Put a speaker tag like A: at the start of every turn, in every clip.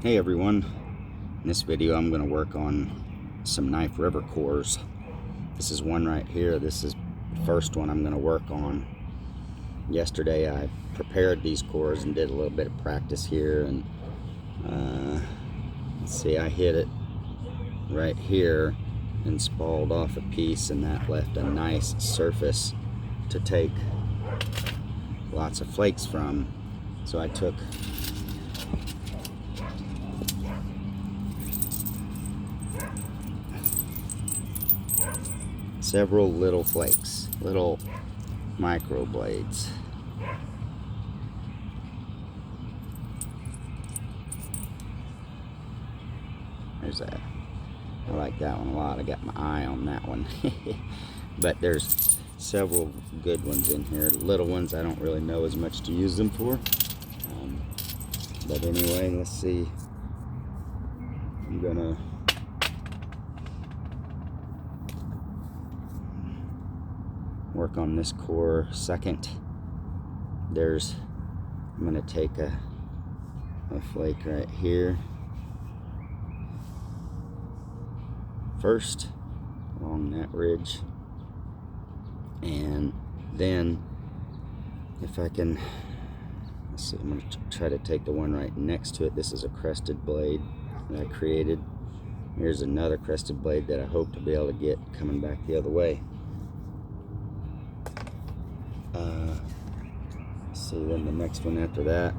A: Hey everyone, in this video I'm going to work on some knife river cores. This is one right here. This is the first one I'm going to work on. Yesterday I prepared these cores and did a little bit of practice here, and let's see, I hit it right here and spalled off a piece, and that left a nice surface to take lots of flakes from. So I took several little flakes, little micro blades. There's that. I like that one a lot. I got my eye on that one. But there's several good ones in here. Little ones I don't really know as much to use them for. But anyway, let's see. I'm gonna work on this core second. I'm gonna take a flake right here first along that ridge, and then if I can, let's see, I'm gonna try to take the one right next to it. This is a crested blade that I created. Here's another crested blade that I hope to be able to get coming back the other way. See, then the next one after that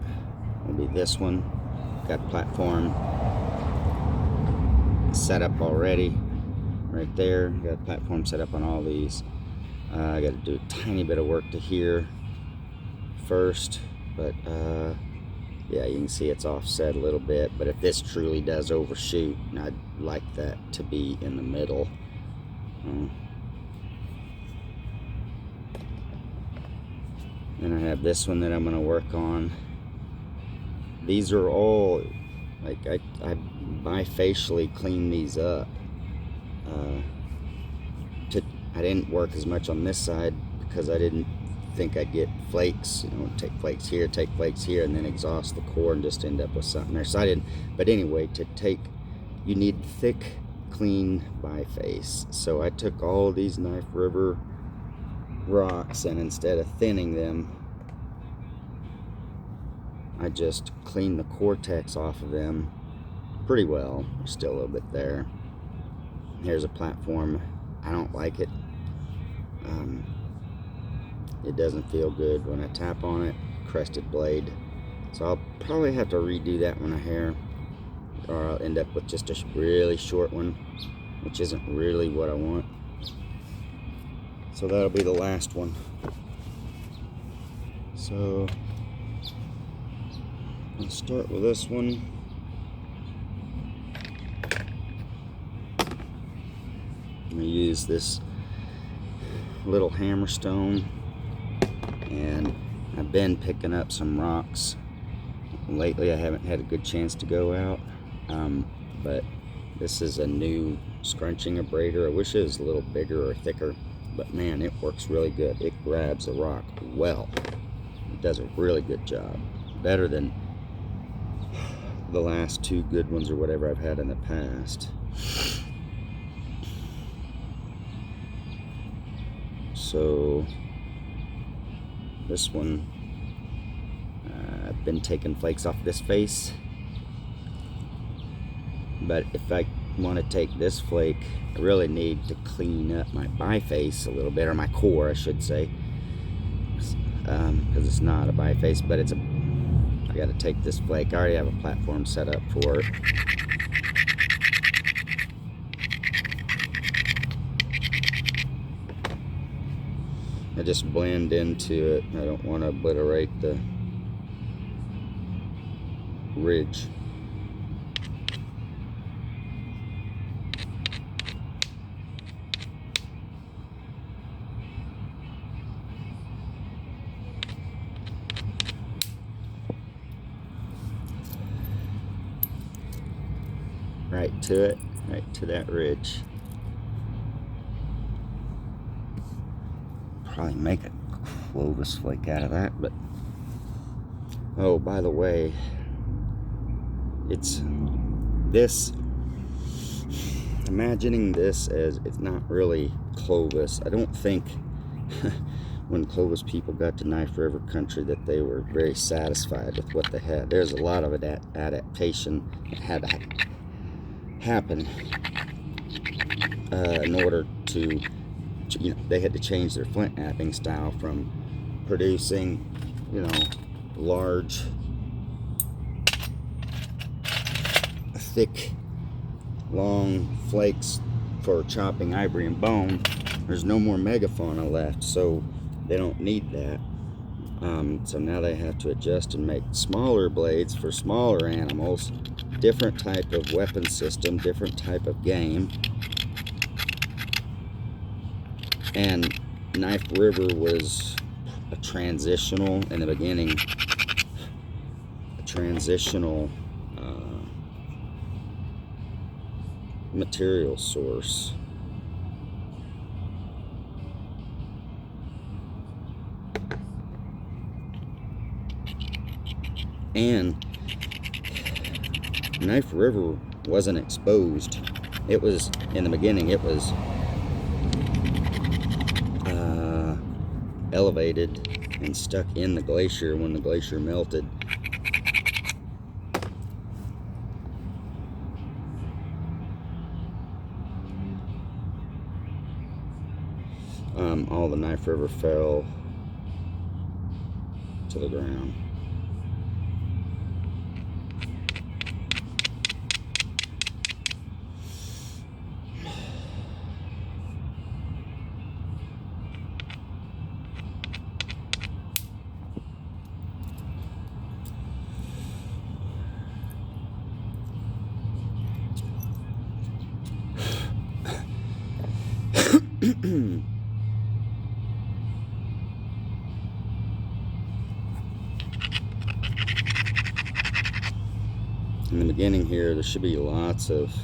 A: will be this one. Got platform set up already right there. Got a platform set up on all these. I got to do a tiny bit of work to here first, but yeah, you can see it's offset a little bit. But if this truly does overshoot, I'd like that to be in the middle. Then I have this one that I'm going to work on. These are all, like, I bifacially clean these up. I didn't work as much on this side because I didn't think I'd get flakes. Take flakes here, and then exhaust the core and just end up with something there. So I didn't. But anyway, you need thick, clean biface. So I took all these knife river rocks, and instead of thinning them, I just cleaned the cortex off of them pretty well. There's still a little bit there. Here's a platform. I don't like it. It doesn't feel good when I tap on it. Crested blade. So I'll probably have to redo that one a hair, or I'll end up with just a really short one, which isn't really what I want. So that'll be the last one. So let's start with this one. I'm going to use this little hammerstone, and I've been picking up some rocks. Lately I haven't had a good chance to go out, but this is a new scrunching abrader. I wish it was a little bigger or thicker, but man, it works really good. It grabs the rock well. It does a really good job. Better than the last two good ones or whatever I've had in the past. So this one, I've been taking flakes off this face, but if I want to take this flake, I really need to clean up my biface a little bit, or my core I should say, because it's not a biface, but I got to take this flake. I already have a platform set up for it. I just blend into it. I don't want to obliterate the ridge. Right to it, right to that ridge. Probably make a Clovis flake out of that, but oh, by the way, it's this, imagining this as, it's not really Clovis. I don't think when Clovis people got to Knife River country that they were very satisfied with what they had. There's a lot of adaptation that had to happen in order to, they had to change their flint knapping style from producing, large, thick, long flakes for chopping ivory and bone. There's no more megafauna left, so they don't need that. So now they have to adjust and make smaller blades for smaller animals, different type of weapon system, different type of game. And Knife River was a transitional, in the beginning, a transitional material source. And Knife River wasn't exposed. It was, in the beginning, it was elevated and stuck in the glacier when the glacier melted. All the Knife River fell to the ground. In the beginning here, there should be lots of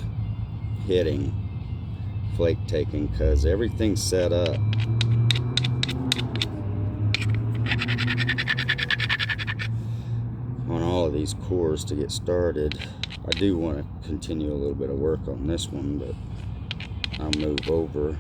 A: hitting, flake taking, because everything's set up. On all of these cores to get started. I do want to continue a little bit of work on this one, but I'll move over.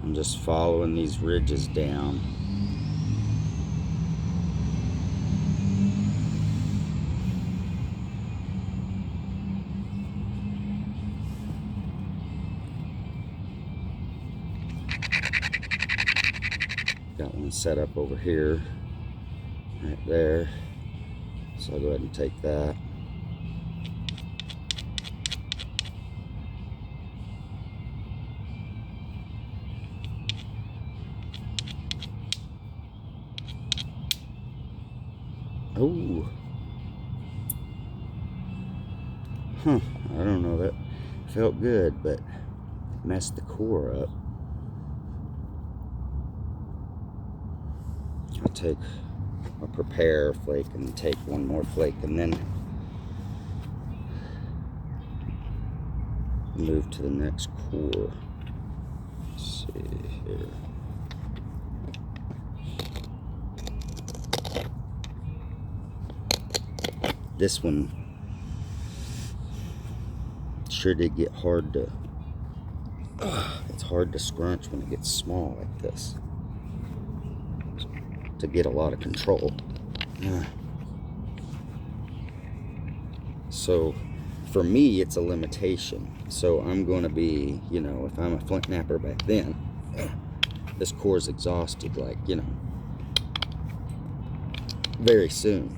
A: I'm just following these ridges down. Got one set up over here, right there. So I'll go ahead and take that. Oh, I don't know, that felt good, but messed the core up. I'll prepare a flake and take one more flake and then move to the next core. Let's see here. This one sure did get hard to, it's hard to scrunch when it gets small like this, to get a lot of control. So for me, it's a limitation. So I'm going to be, if I'm a flint knapper back then, this core's exhausted, like, very soon.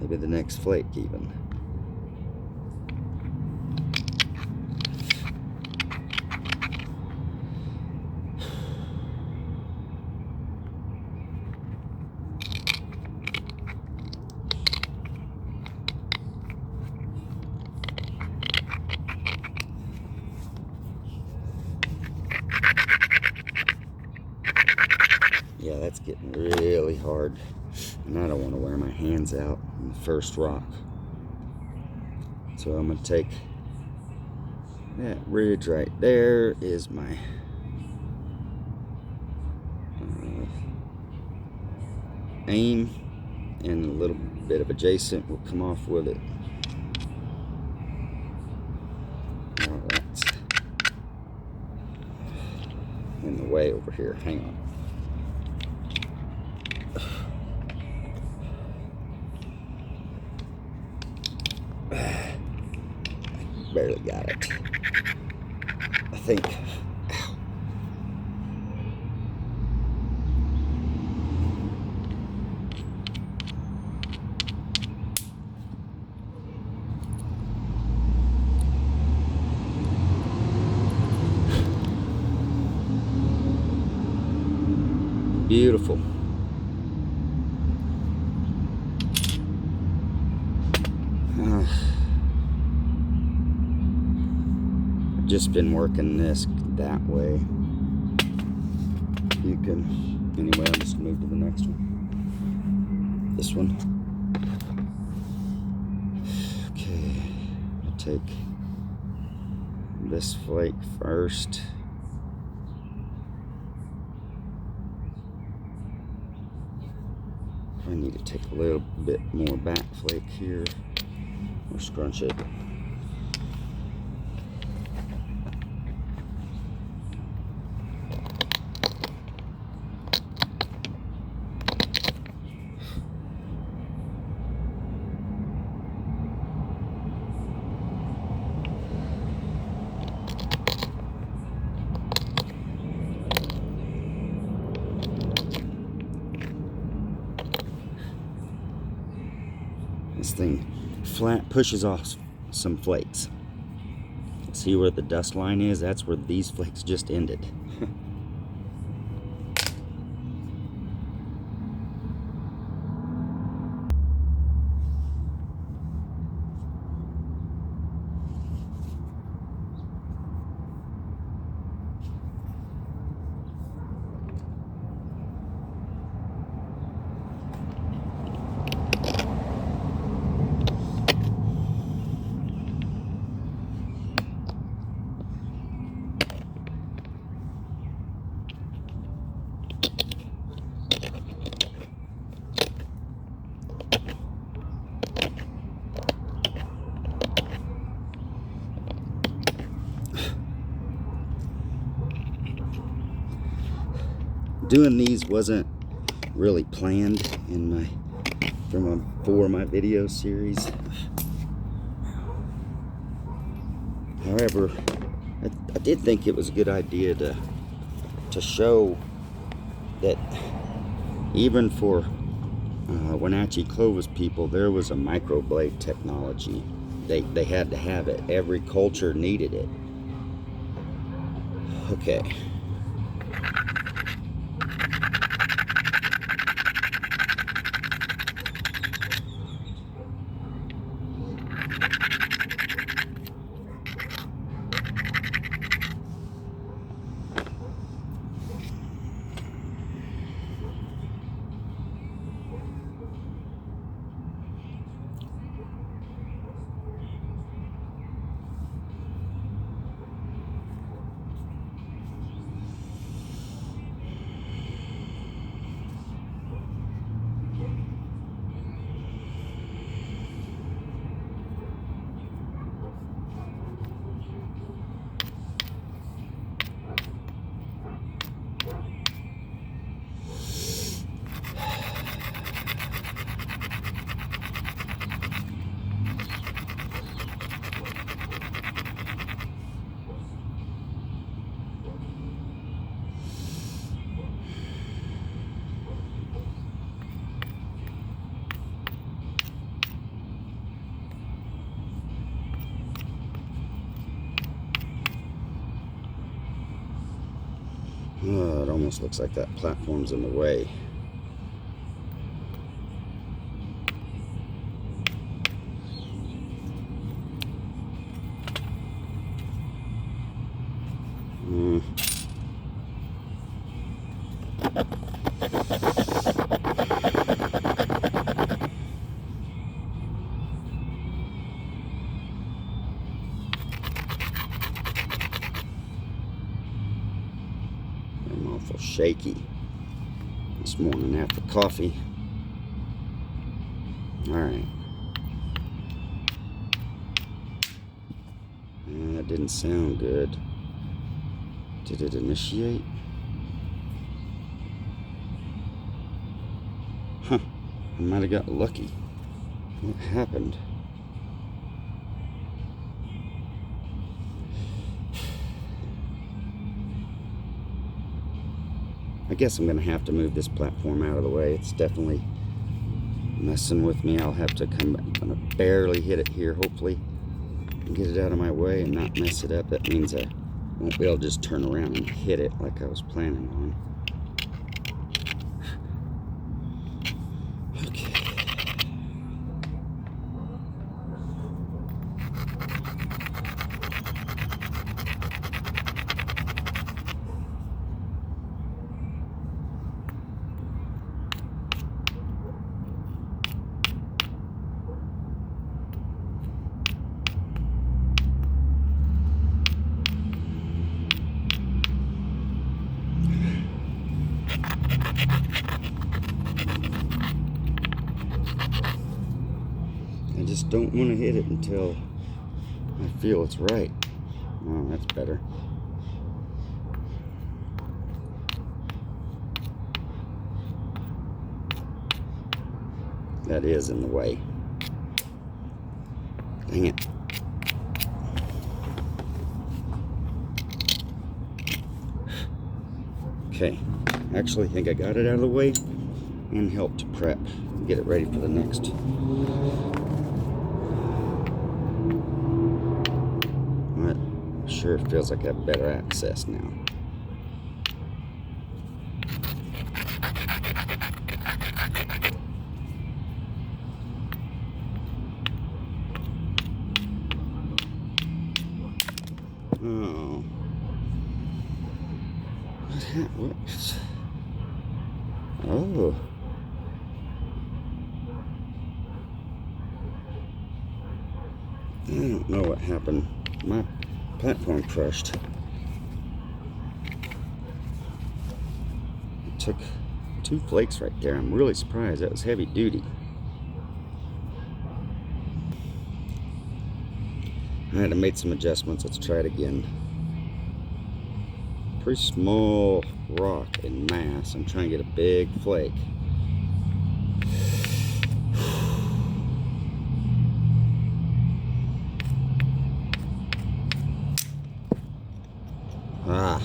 A: Maybe the next flake even. Yeah, that's getting really hard. And I don't want to wear my hands out in the first rock. So I'm going to take that ridge right there is my aim, and a little bit of adjacent will come off with it. Now that's in the way over here. Hang on. Barely got it. I think. Ow. Beautiful. I've just been working this that way. You can, anyway, I'll just move to the next one. This one. Okay, I'll take this flake first. I need to take a little bit more back flake here, or scrunch it. This thing flat pushes off some flakes. See where the dust line is? That's where these flakes just ended. Doing these wasn't really planned in for my video series. However, I did think it was a good idea to show that even for Wenatchee Clovis people, there was a microblade technology. They had to have it. Every culture needed it. Okay. Oh, it almost looks like that platform's in the way. I'm awful shaky this morning after coffee. Alright. That didn't sound good. Did it initiate? Huh. I might have got lucky. What happened? I guess I'm going to have to move this platform out of the way. It's definitely messing with me. I'll have to come back. I'm going to barely hit it here, hopefully. Get it out of my way and not mess it up. That means I won't be able to just turn around and hit it like I was planning on. Okay. I just don't want to hit it until I feel it's right. Oh, that's better. That is in the way. Dang it. Okay, actually I think I got it out of the way and helped to prep, get it ready for the next. That sure feels like I have better access now. Oh. What? Oh. I don't know what happened. My platform crushed. It took 2 flakes right there. I'm really surprised. That was heavy duty. I had to make some adjustments. Let's try it again. Pretty small rock in mass. I'm trying to get a big flake. Ah,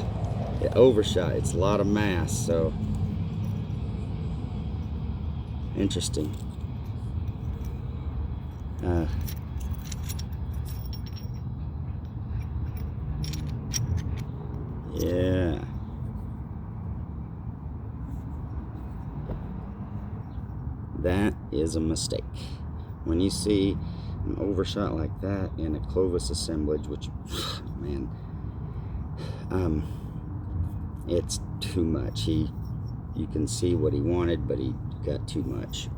A: it overshot. It's a lot of mass, so interesting. Yeah. That is a mistake. When you see an overshot like that in a Clovis assemblage, which, man, it's too much. You can see what he wanted, but he got too much.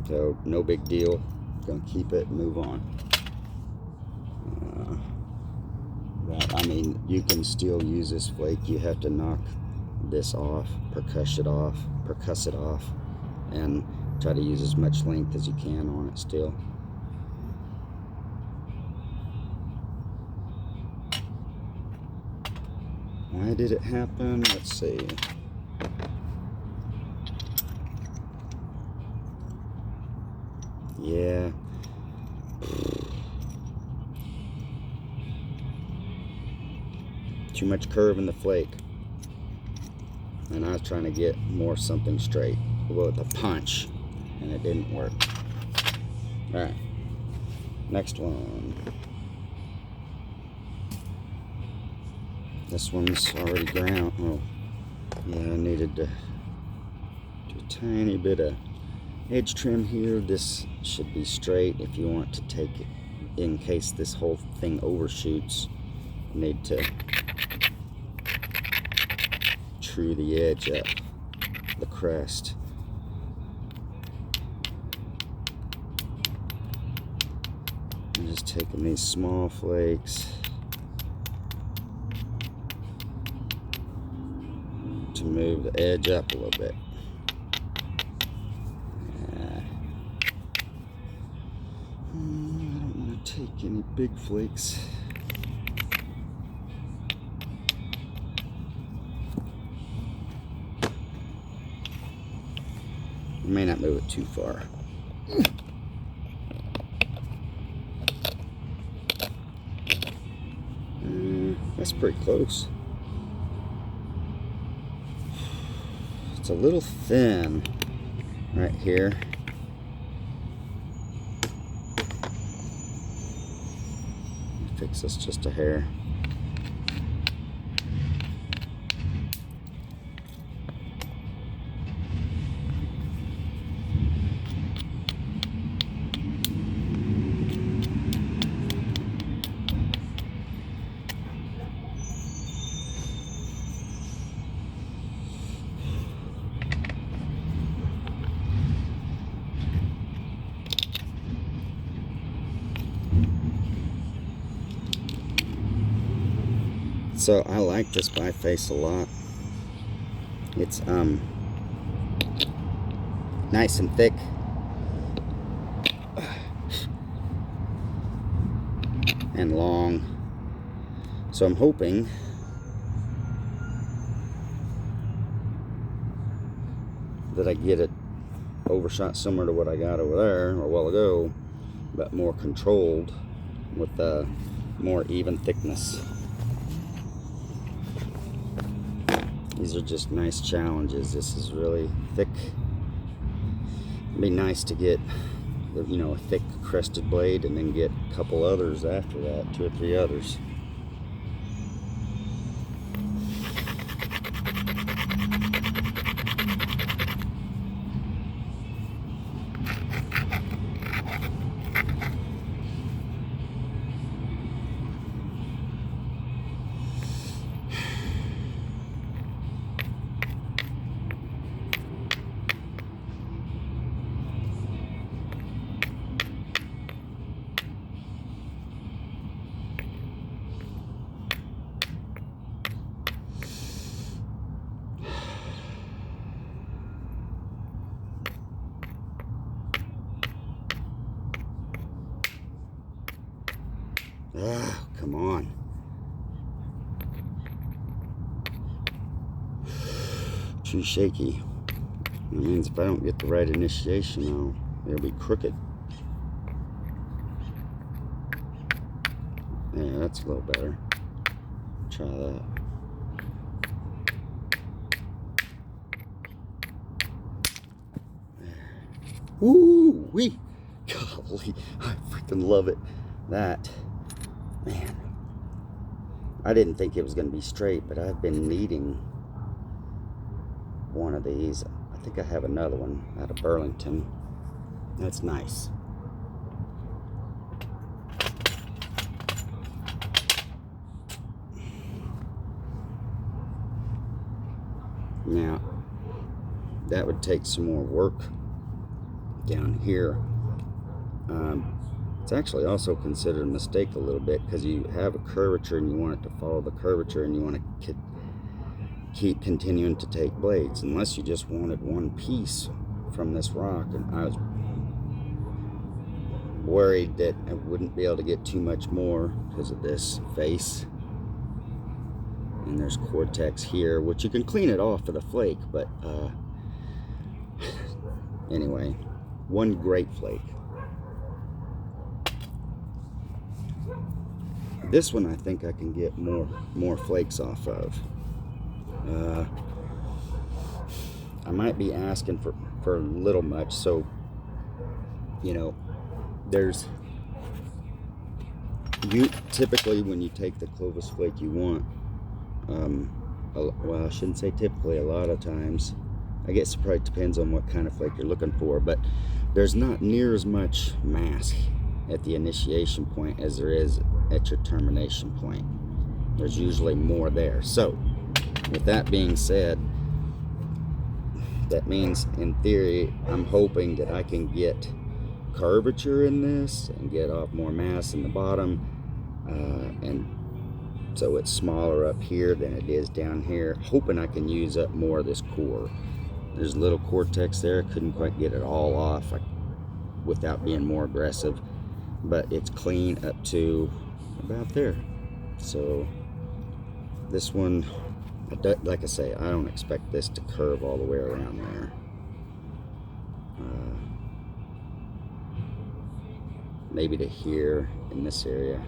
A: So no big deal. Gonna keep it and move on. I mean, you can still use this flake. You have to knock this off, percuss it off, and try to use as much length as you can on it still. Why did it happen? Let's see. Yeah. Too much curve in the flake. And I was trying to get more something straight with a punch, and it didn't work. Alright. Next one. This one's already ground. Oh, yeah, I needed to do a tiny bit of edge trim here. This should be straight. If you want to take it, in case this whole thing overshoots, you need to true the edge up. the crest. I'm just taking these small flakes to move the edge up a little bit. I don't want to take any big flakes. I may not move it too far. That's pretty close. It's a little thin right here. Fix this just a hair. So I like this biface a lot. It's nice and thick. And long. So I'm hoping that I get it overshot similar to what I got over there a while ago, but more controlled with more even thickness. These are just nice challenges. This is really thick. It'd be nice to get, you know, a thick crested blade and then get a couple others after that, 2 or 3 others. Ah, come on. Too shaky. That means if I don't get the right initiation, it'll be crooked. Yeah, that's a little better. Try that. Woo wee! Golly, I freaking love it. That, man, I didn't think it was going to be straight, but I've been needing one of these. I think I have another one out of Burlington. That's nice. Now, that would take some more work down here. It's actually also considered a mistake a little bit because you have a curvature and you want it to follow the curvature and you want to keep continuing to take blades, unless you just wanted one piece from this rock. And I was worried that I wouldn't be able to get too much more because of this face. And there's cortex here, which you can clean it off with a flake, but anyway, one great flake. This one I think I can get more flakes off of. I might be asking for a little much, so you know, typically when you take the Clovis flake you want, well, I shouldn't say typically, a lot of times, I guess it probably depends on what kind of flake you're looking for, but there's not near as much mass at the initiation point as there is at your termination point. There's usually more there. So with that being said, that means in theory I'm hoping that I can get curvature in this and get off more mass in the bottom, and so it's smaller up here than it is down here, hoping I can use up more of this core. There's a little cortex there, couldn't quite get it all off without being more aggressive, but it's clean up to about there. So this one, like I say, I don't expect this to curve all the way around there. Maybe to here in this area.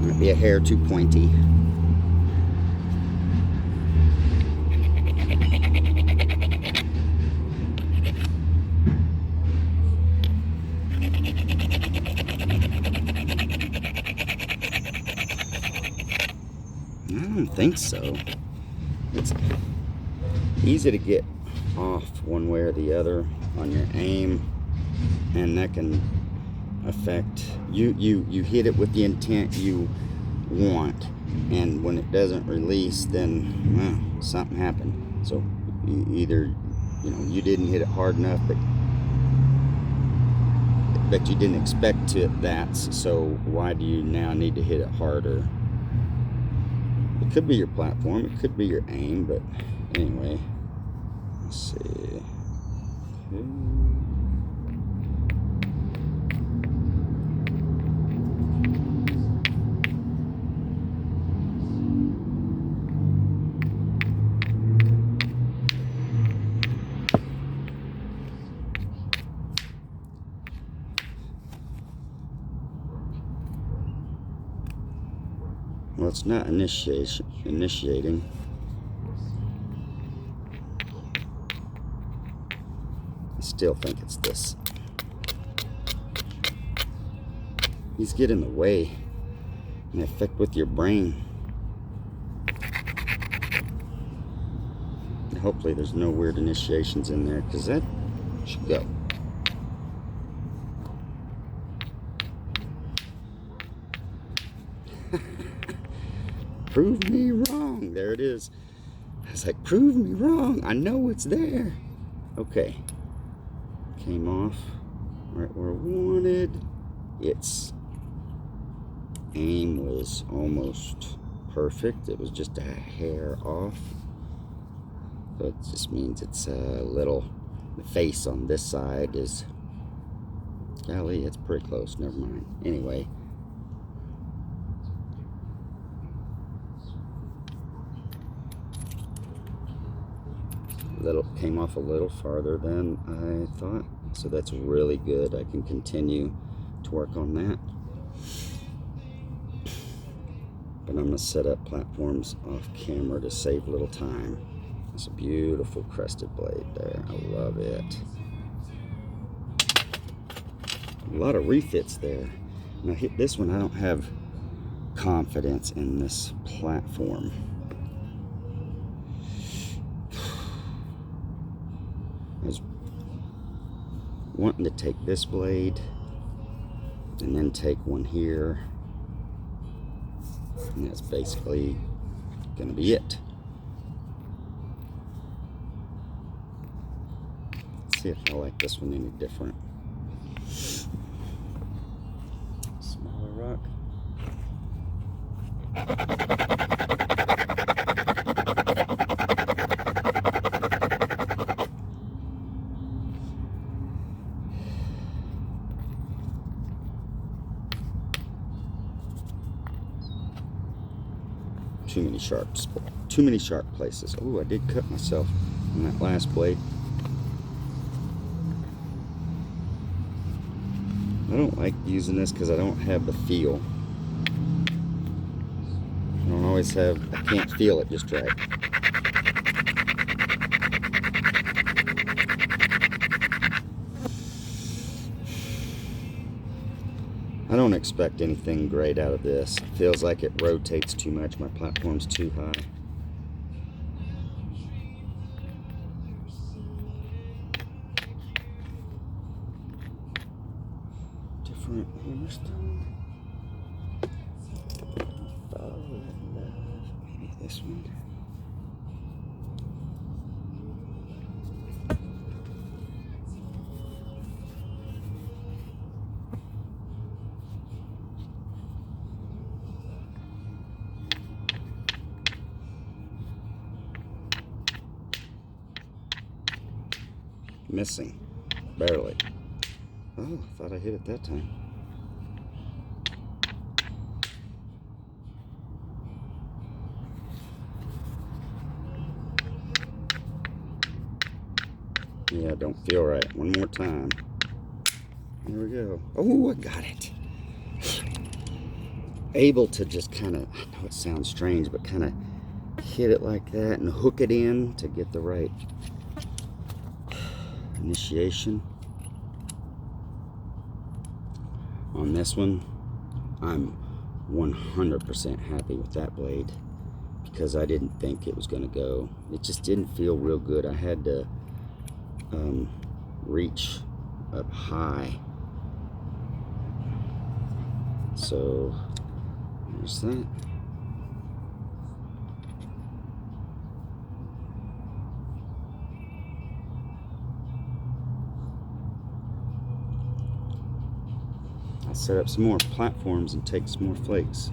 A: Might be a hair too pointy. I don't think so. It's easy to get off one way or the other on your aim, and that can affect you hit it with the intent you want, and when it doesn't release, then well, something happened. So either you didn't hit it hard enough, but you didn't expect that, so why do you now need to hit it harder? It could be your platform, it could be your aim, but anyway, let's see. Well, it's not initiating. I still think it's this. These get in the way and they affect with your brain. And hopefully there's no weird initiations in there, because that should go. Prove me wrong. There it is. I was like, prove me wrong. I know it's there. Okay. Came off right where I wanted. Its aim was almost perfect. It was just a hair off. So it just means it's a little, the face on this side is, golly, it's pretty close. Never mind. Anyway. Came off a little farther than I thought, so that's really good. I can continue to work on that, but I'm gonna set up platforms off camera to save a little time. It's a beautiful crested blade there. I love it. A lot of refits there. Now this one, I don't have confidence in this platform. I was wanting to take this blade and then take one here, and that's basically gonna be it. Let's see if I like this one any different. too many sharp places. Oh, I did cut myself on that last blade. I don't like using this because I don't have the feel. I can't feel it just right. I don't expect anything great out of this. It feels like it rotates too much. My platform's too high. Different hammerstone. Maybe this one. Missing, barely. Oh, I thought I hit it that time. Yeah, don't feel right. One more time. There we go. Oh, I got it. Able to just kind of, I know it sounds strange, but kind of hit it like that and hook it in to get the right initiation. On this one, I'm 100% happy with that blade because I didn't think it was going to go. It just didn't feel real good. I had to reach up high. So, there's that. Set up some more platforms and take some more flakes.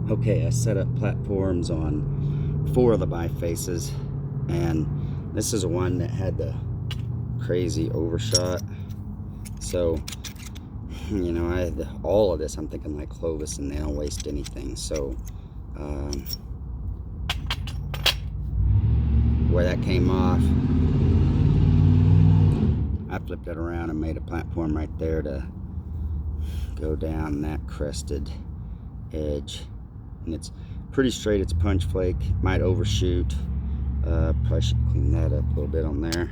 A: Okay, I set up platforms on 4 of the bifaces, and this is one that had the crazy overshot. So, you know, I had all of this. I'm thinking like Clovis, and they don't waste anything. So, where that came off, I flipped it around and made a platform right there to go down that crested edge. And it's pretty straight. It's punch flake. Might overshoot. Probably should clean that up a little bit on there.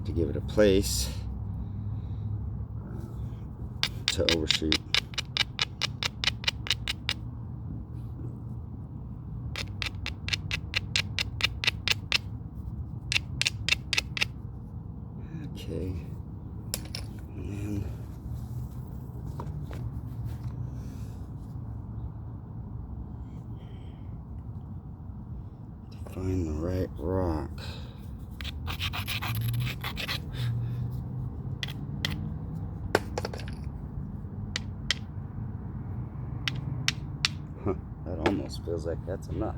A: To give it a place to overshoot. Okay, and then to find the right rock. Huh, that almost feels like that's enough.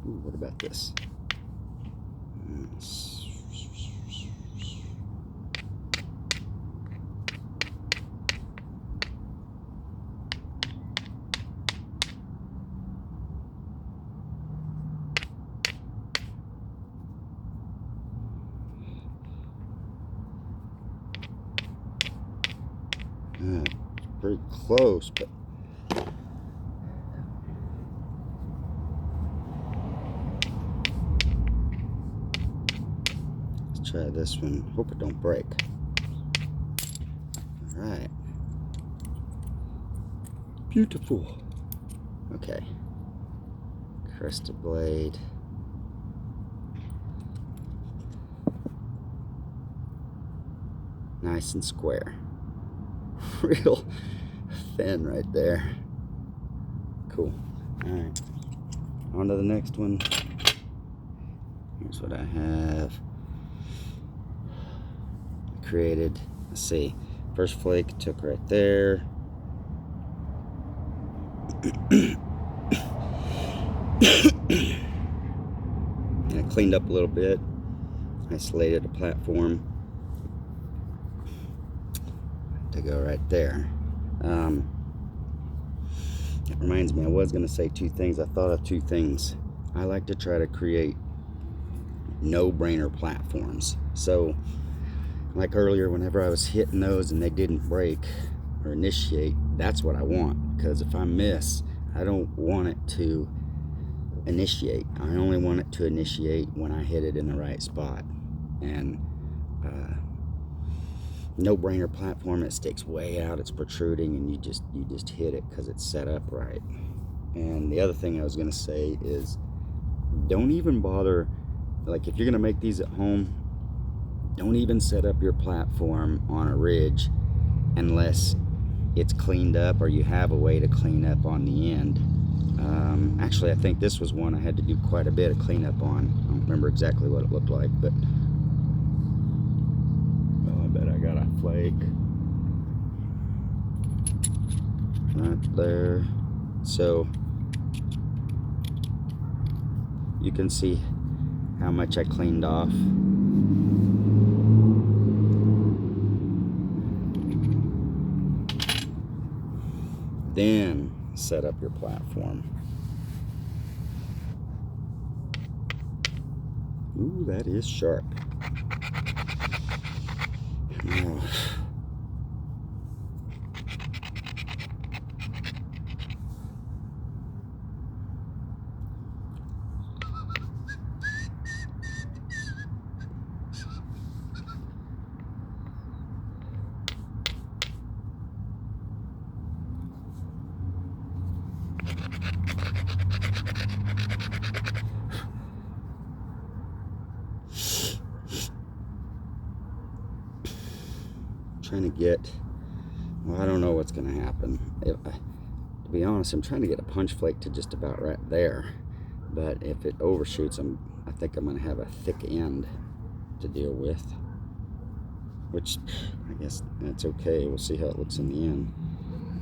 A: Ooh, what about this? Pretty close, but let's try this one. Hope it don't break. All right, beautiful. Okay, crested blade. Nice and square. Real thin right there. Cool. Alright. On to the next one. Here's what I have created. Let's see. First flake took right there. I cleaned up a little bit. Isolated a platform. to go right there. It reminds me, I was going to say two things. I thought of two things. I like to try to create no-brainer platforms. So, like earlier, whenever I was hitting those and they didn't break or initiate, that's what I want. Because if I miss, I don't want it to initiate. I only want it to initiate when I hit it in the right spot. And no-brainer platform, it sticks way out, it's protruding, and you just hit it because it's set up right. And the other thing I was going to say is, don't even bother, like if you're going to make these at home, don't even set up your platform on a ridge unless it's cleaned up or you have a way to clean up on the end. Actually, I think this was one I had to do quite a bit of cleanup on. I don't remember exactly what it looked like, but oh, I bet I got a flake right there. So you can see how much I cleaned off. Then set up your platform. Ooh, that is sharp. Oh. Trying to get, well, I don't know what's going to happen. To be honest, I'm trying to get a punch flake to just about right there, but if it overshoots, I think I'm going to have a thick end to deal with, which I guess that's okay. We'll see how it looks in the end.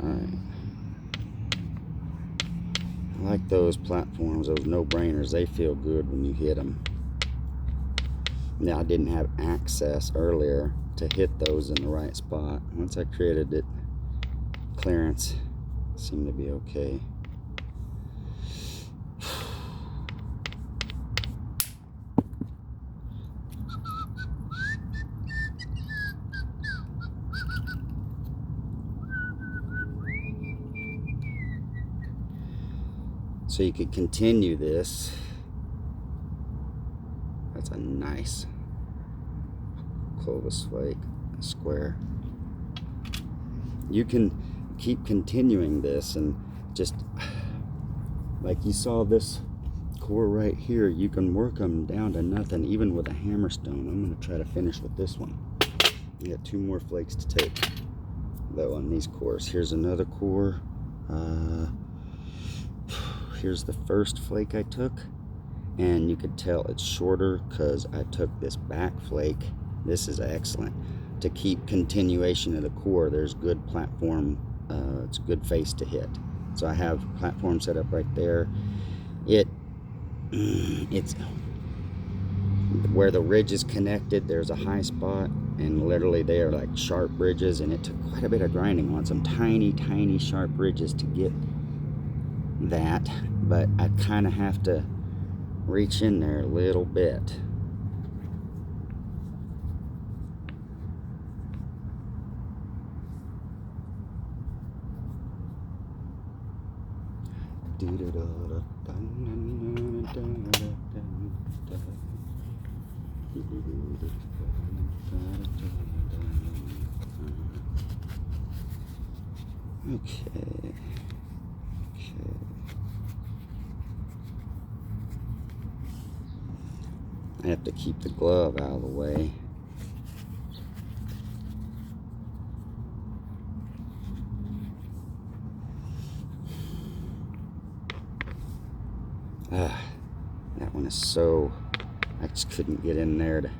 A: All right. I like those platforms, those no-brainers. They feel good when you hit them. Now, I didn't have access earlier to hit those in the right spot. Once I created it, clearance seemed to be okay. So you could continue this. That's a nice Clovis flake, square. You can keep continuing this, and just like you saw this core right here, you can work them down to nothing, even with a hammerstone. I'm going to try to finish with this one. We got two more flakes to take, though, on these cores. Here's another core. Here's the first flake I took, and you could tell it's shorter because I took this back flake. This is excellent to keep continuation of the core. There's good platform, it's a good face to hit. So I have platform set up right there. It's where the ridge is connected, there's a high spot, and literally they are like sharp ridges, and it took quite a bit of grinding on some tiny sharp ridges to get that, but I kind of have to reach in there a little bit. Okay. I have to keep the glove out of the way. That one is so, I just couldn't get in there to,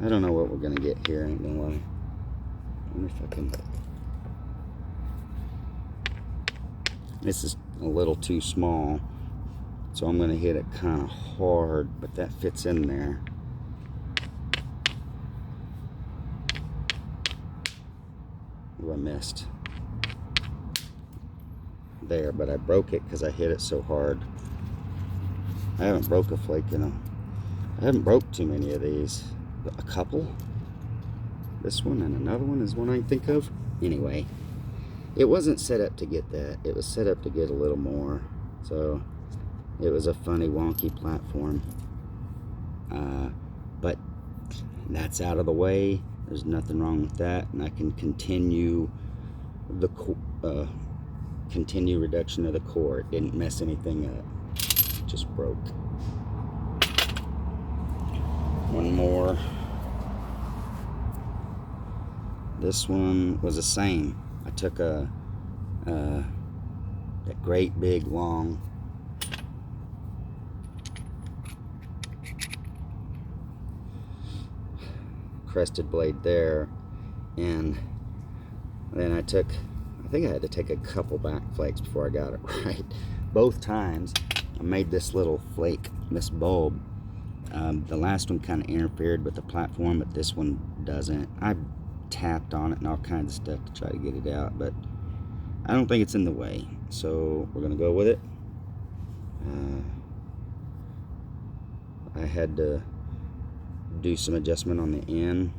A: I don't know what we're gonna get here, ain't gonna lie. I wonder if I can, this is a little too small, so I'm gonna hit it kind of hard, but that fits in there. Ooh, I missed there, but I broke it because I hit it so hard. I haven't broke a flake in I haven't broke too many of these. A couple. This one and another one is one I can think of. Anyway, it wasn't set up to get that. It was set up to get a little more. So it was a funny, wonky platform. But that's out of the way. There's nothing wrong with that, and I can continue the continue reduction of the core. It didn't mess anything up. It just broke. One more. This one was the same. I took a great big long crested blade there, and then I think I had to take a couple back flakes before I got it right. Both times I made this little flake, this bulb. The last one kind of interfered with the platform, but this one doesn't. I tapped on it and all kinds of stuff to try to get it out, but I don't think it's in the way, so we're gonna go with it. I had to do some adjustment on the end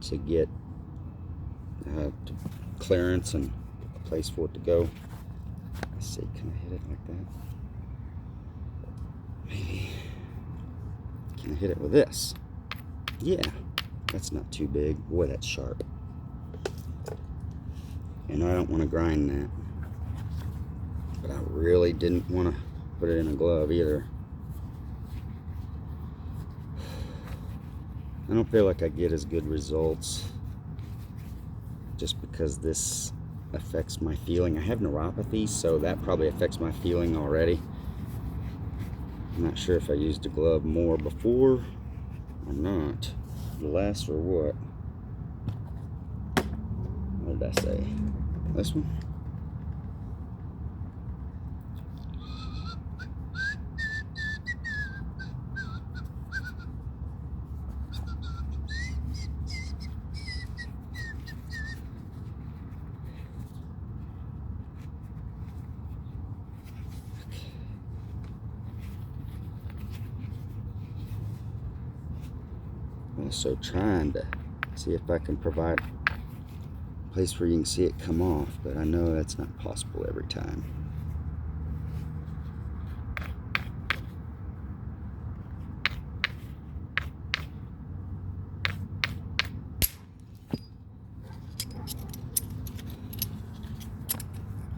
A: to get to clearance and a place for it to go. Let's see, can I hit it like that? Maybe. Can I hit it with this? Yeah, that's not too big. Boy, that's sharp. And I don't want to grind that, but I really didn't want to put it in a glove either. I don't feel like I get as good results just because this affects my feeling. I have neuropathy, so that probably affects my feeling already. I'm not sure if I used a glove more before or not. Less or what? What did I say? This one? Also trying to see if I can provide a place where you can see it come off, but I know that's not possible every time.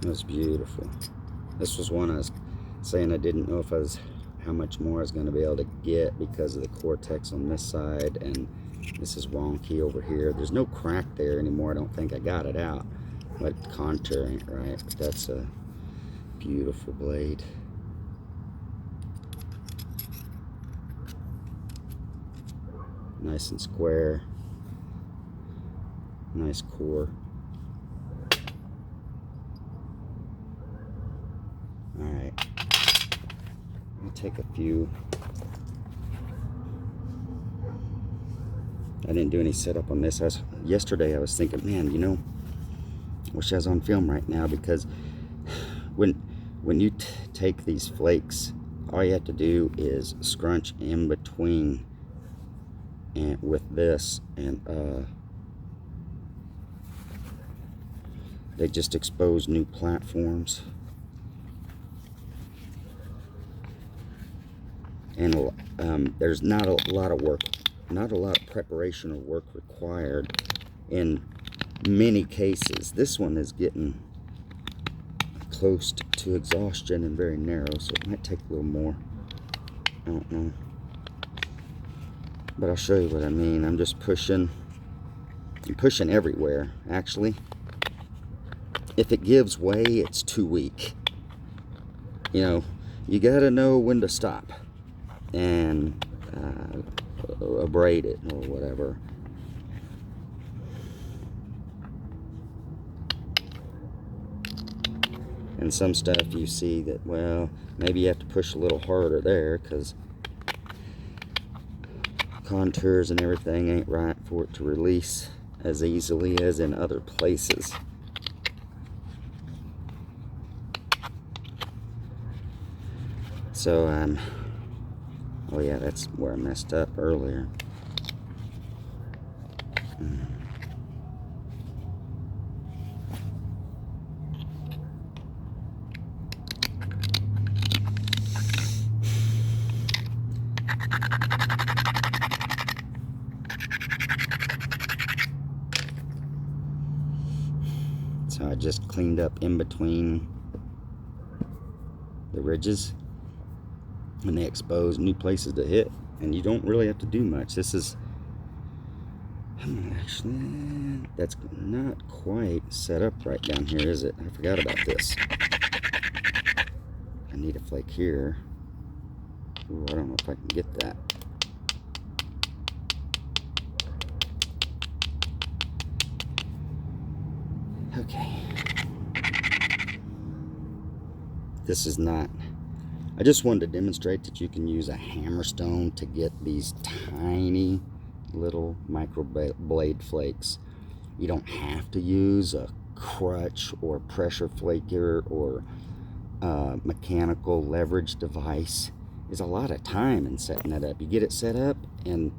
A: That's beautiful. This was one I was saying I didn't know if how much more I was going to be able to get because of the cortex on this side, and this is wonky over here. There's no crack there anymore. I don't think. I got it out, but contour ain't right. But that's a beautiful blade. Nice and square. Nice core. Alright. I'll take a few. I didn't do any setup on this. Yesterday I was thinking, man, you know, wish I was on film right now, because when you take these flakes, all you have to do is scrunch in between and with this, and they just expose new platforms. And there's not a lot of work, not a lot of preparation or work required in many cases. This one is getting close to exhaustion and very narrow, so it might take a little more. I don't know. But I'll show you what I mean. I'm just pushing. I'm pushing everywhere, actually. If it gives way, it's too weak. You know, you gotta know when to stop and abrade it or whatever. And some stuff you see that, well, maybe you have to push a little harder there because contours and everything ain't right for it to release as easily as in other places. So, oh yeah, that's where I messed up earlier. So I just cleaned up in between the ridges, and they expose new places to hit, and you don't really have to do much. This is actually, that's not quite set up right down here, is it? I forgot about this. I need a flake here. Ooh, I don't know if I can get that. Okay. This is not, I just wanted to demonstrate that you can use a hammerstone to get these tiny little micro blade flakes. You don't have to use a crutch or pressure flaker or mechanical leverage device. There's a lot of time in setting that up. You get it set up and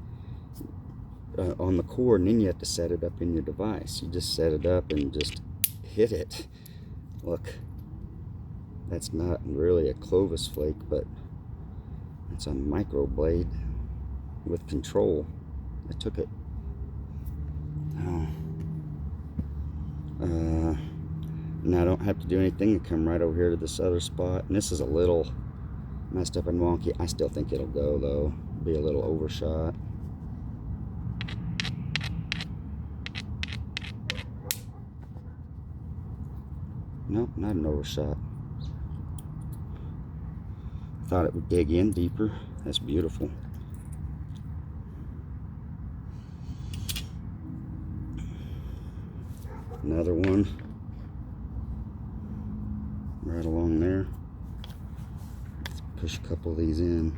A: on the cord, and then you have to set it up in your device. You just set it up and just hit it. Look, that's not really a Clovis flake, but it's a micro blade with control. I took it. Oh. Now I don't have to do anything. I come right over here to this other spot, and this is a little messed up and wonky. I still think it'll go though. Be a little overshot. Nope, not an overshot. Thought it would dig in deeper. That's beautiful. Another one right along there. Let's push a couple of these in.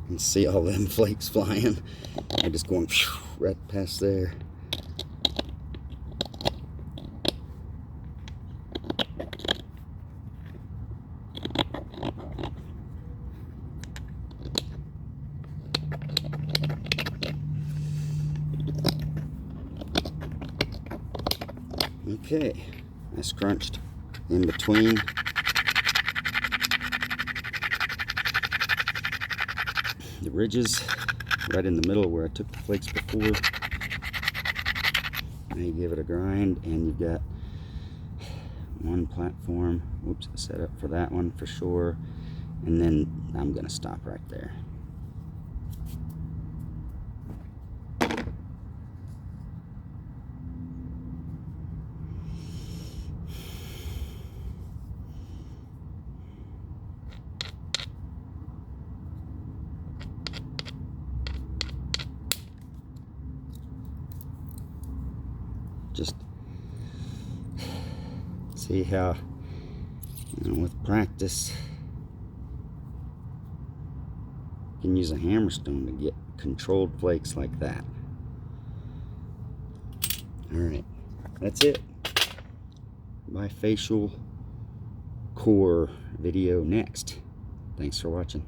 A: And see all them flakes flying. They're just going right past there. Okay, I scrunched in between. The ridges, right in the middle where I took the flakes before. Now you give it a grind, and you've got one platform. Oops, set up for that one for sure. And then I'm gonna stop right there. Just see how, with practice, you can use a hammerstone to get controlled flakes like that. Alright, that's it. Bifacial core video next. Thanks for watching.